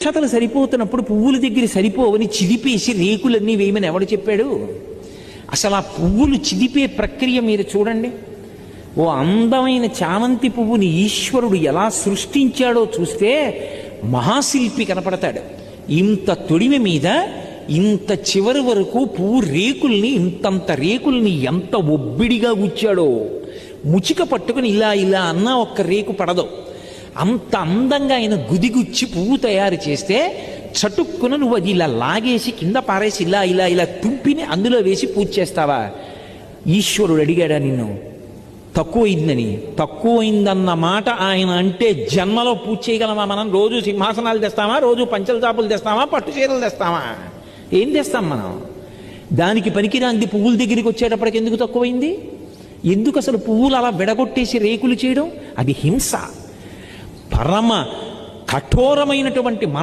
అక్షతలు సరిపోతున్నప్పుడు పువ్వుల దగ్గర సరిపోవని చిదిపేసి రేకులన్నీ వేయమని ఎవడు చెప్పాడు? అసలు ఆ పువ్వులు చిదిపే ప్రక్రియ మీరు చూడండి. ఓ అందమైన చామంతి పువ్వుని ఈశ్వరుడు ఎలా సృష్టించాడో చూస్తే మహాశిల్పి కనపడతాడు. ఇంత తొడిమి మీద ఇంత చివరి వరకు పువ్వు రేకుల్ని, ఇంతంత రేకుల్ని ఎంత ఒబ్బిడిగా గుచ్చాడో. ముచిక పట్టుకుని ఇలా ఇలా అన్నా ఒక్క రేకు పడదు. అంత అందంగా ఆయన గుదిగుచ్చి పువ్వు తయారు చేస్తే చటుక్కున నువ్వు అది ఇలా లాగేసి కింద పారేసి ఇలా ఇలా ఇలా తుంపిని అందులో వేసి పూజ చేస్తావా? ఈశ్వరుడు అడిగాడా నిన్ను తక్కువైందని? తక్కువైందన్న మాట ఆయన అంటే జన్మలో పూజ చేయగలమా మనం? రోజు సింహాసనాలు తెస్తామా? రోజు పంచల చాపులు తెస్తామా? పట్టు చీరలు తెస్తామా? ఏం తెస్తాం మనం? దానికి పనికిరాంది పువ్వుల దగ్గరికి వచ్చేటప్పటికి ఎందుకు తక్కువైంది? ఎందుకు అసలు పువ్వులు అలా విడగొట్టేసి రేకులు చేయడం? అది హింస. పరమ కఠోరమైనటువంటి